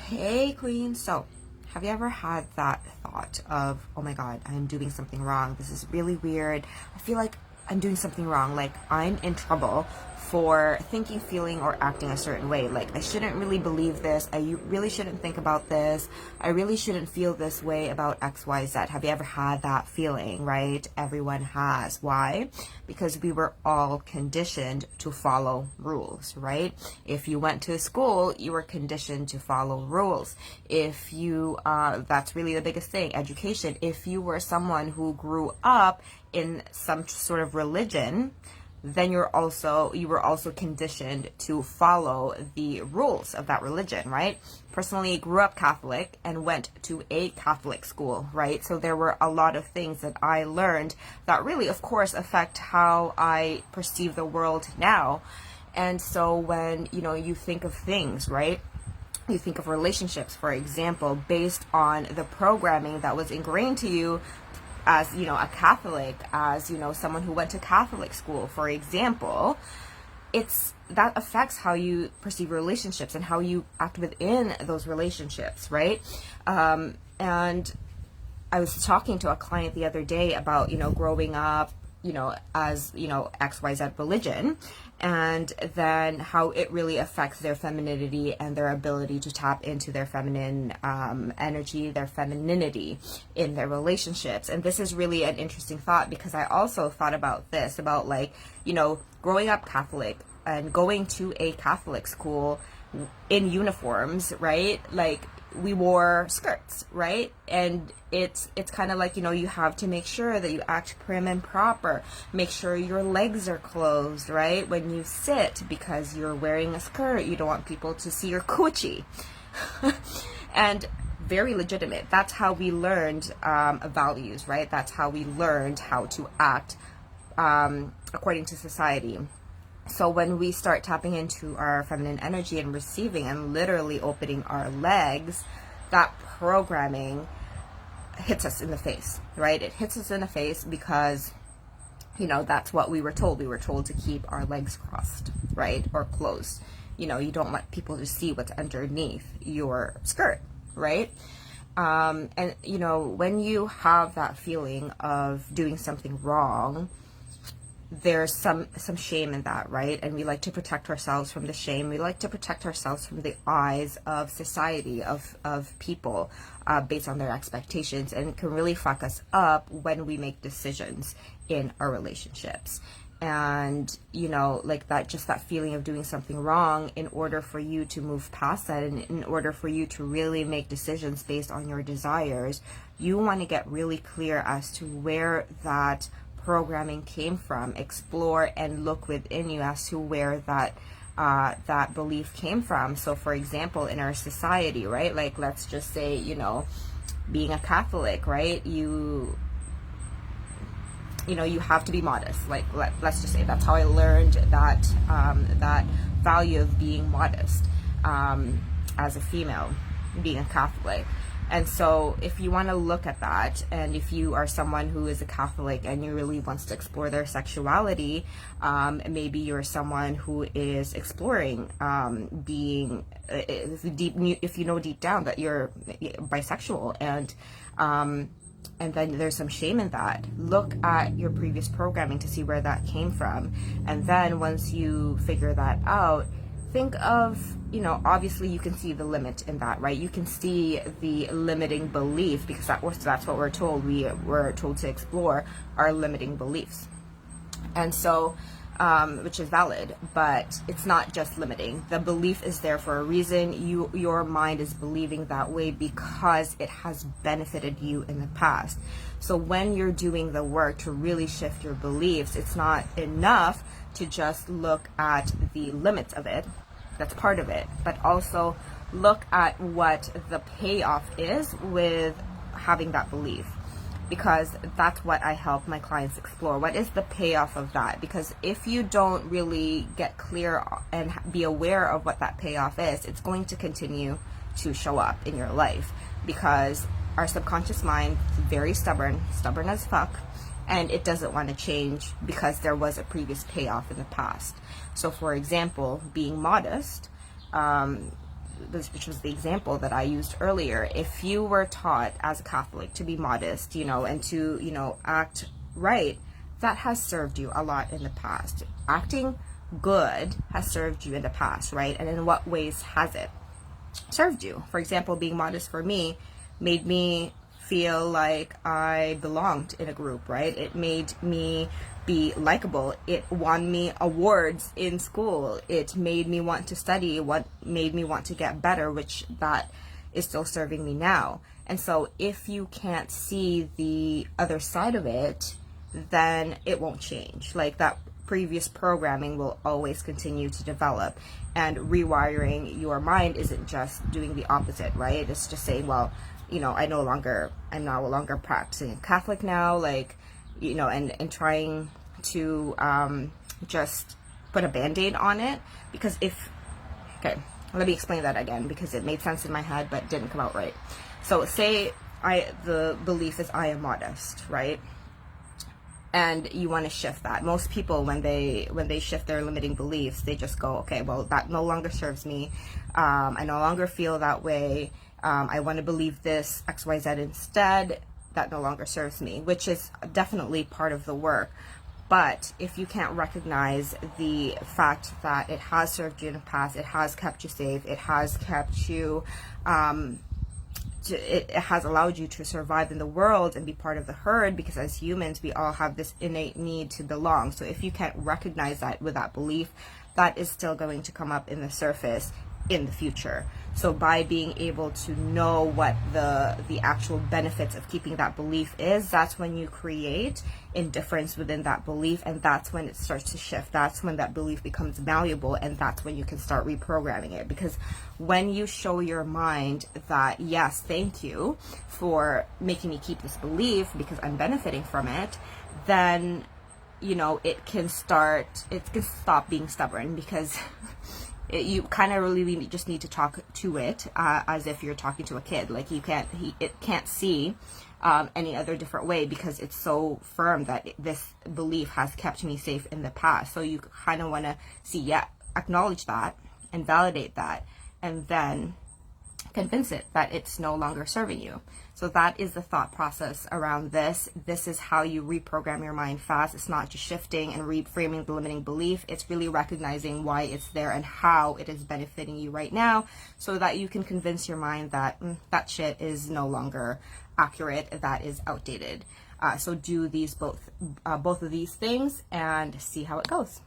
Hey Queen, so have you ever had that thought of, oh my god, I'm doing something wrong, this is really weird, I feel like I'm doing something wrong, like I'm in trouble for thinking, feeling, or acting a certain way, like I shouldn't really believe this, I really shouldn't think about this, I really shouldn't feel this way about XYZ. Have you ever had that feeling, right? Everyone has. Why? Because we were all conditioned to follow rules, right? If you went to school, you were conditioned to follow rules. If you, that's really the biggest thing, education. If you were someone who grew up in some sort of religion, then you were also conditioned to follow the rules of that religion, right? Personally, grew up Catholic and went to a Catholic school, right? So there were a lot of things that I learned that really, of course, affect how I perceive the world now. And so when, you think of things, right? You think of relationships, for example, based on the programming that was ingrained to you as, a Catholic, as, someone who went to Catholic school, for example, that affects how you perceive relationships and how you act within those relationships, right? And I was talking to a client the other day about, growing up, as, XYZ religion, and then how it really affects their femininity and their ability to tap into their feminine energy, their femininity in their relationships. And this is really an interesting thought, because I also thought about this, about like, growing up Catholic and going to a Catholic school in uniforms, right? Like, we wore skirts, right? And it's kind of like, you have to make sure that you act prim and proper. Make sure your legs are closed, right? When you sit, because you're wearing a skirt, you don't want people to see your coochie. And very legitimate. That's how we learned values, right? That's how we learned how to act according to society. So when we start tapping into our feminine energy and receiving and literally opening our legs, that programming hits us in the face, right? It hits us in the face because, that's what we were told. We were told to keep our legs crossed, right? Or closed. You don't want people to see what's underneath your skirt, right? And, when you have that feeling of doing something wrong, there's some shame in that, right? And we like to protect ourselves from the shame. We like to protect ourselves from the eyes of society, of people, based on their expectations, and it can really fuck us up when we make decisions in our relationships. And like that, just that feeling of doing something wrong, in order for you to move past that, and in order for you to really make decisions based on your desires, you want to get really clear as to where that programming came from. Explore and look within you as to where that belief came from. So for example, in our society, right, like let's just say, being a Catholic, right, you have to be modest. Like let's just say that's how I learned that that value of being modest as a female, being a Catholic. And so if you want to look at that, and if you are someone who is a Catholic and you really wants to explore their sexuality, maybe you're someone who is exploring being, if you know deep down that you're bisexual, and then there's some shame in that. Look at your previous programming to see where that came from. And then once you figure that out, think of, obviously you can see the limit in that, right? You can see the limiting belief, because that's what we're told. We're told to explore our limiting beliefs. And so, which is valid, but it's not just limiting. The belief is there for a reason. Your mind is believing that way because it has benefited you in the past. So when you're doing the work to really shift your beliefs, it's not enough to just look at the limits of it. That's part of it. But also look at what the payoff is with having that belief, because that's what I help my clients explore. What is the payoff of that? Because if you don't really get clear and be aware of what that payoff is, it's going to continue to show up in your life, because our subconscious mind is very stubborn as fuck, and it doesn't want to change because there was a previous payoff in the past. So for example, being modest, which was the example that I used earlier, if you were taught as a Catholic to be modest, and to, act right, that has served you a lot in the past. Acting good has served you in the past, right? And in what ways has it served you? For example, being modest for me made me feel like I belonged in a group, right? It made me be likable. It won me awards in school. It made me want to study, what made me want to get better, which that is still serving me now. And so if you can't see the other side of it, then it won't change. Like, that previous programming will always continue to develop. And rewiring your mind isn't just doing the opposite, right? It's just saying, well, I'm no longer practicing Catholic now, like, and trying to just put a band-aid on it. Because okay, let me explain that again, because it made sense in my head but didn't come out right. So say the belief is I am modest, right? And you want to shift that. Most people, when they shift their limiting beliefs, they just go, okay, well, that no longer serves me. I no longer feel that way. I want to believe this XYZ instead. That no longer serves me, which is definitely part of the work. But if you can't recognize the fact that it has served you in the past, it has kept you safe, it has kept you, it has allowed you to survive in the world and be part of the herd, because as humans, we all have this innate need to belong. So if you can't recognize that with that belief, that is still going to come up in the surface in the future. So by being able to know what the actual benefits of keeping that belief is, that's when you create indifference within that belief, and that's when it starts to shift. That's when that belief becomes malleable, and that's when you can start reprogramming it. Because when you show your mind that, yes, thank you for making me keep this belief because I'm benefiting from it, then it can stop being stubborn, because you kind of really just need to talk to it as if you're talking to a kid. Like, it can't see any other different way, because it's so firm that this belief has kept me safe in the past. So you kind of want to acknowledge that and validate that, and then convince it that it's no longer serving you. So that is the thought process around this. This is how you reprogram your mind fast. It's not just shifting and reframing the limiting belief. It's really recognizing why it's there and how it is benefiting you right now, so that you can convince your mind that that shit is no longer accurate, that is outdated. So do both of these things and see how it goes.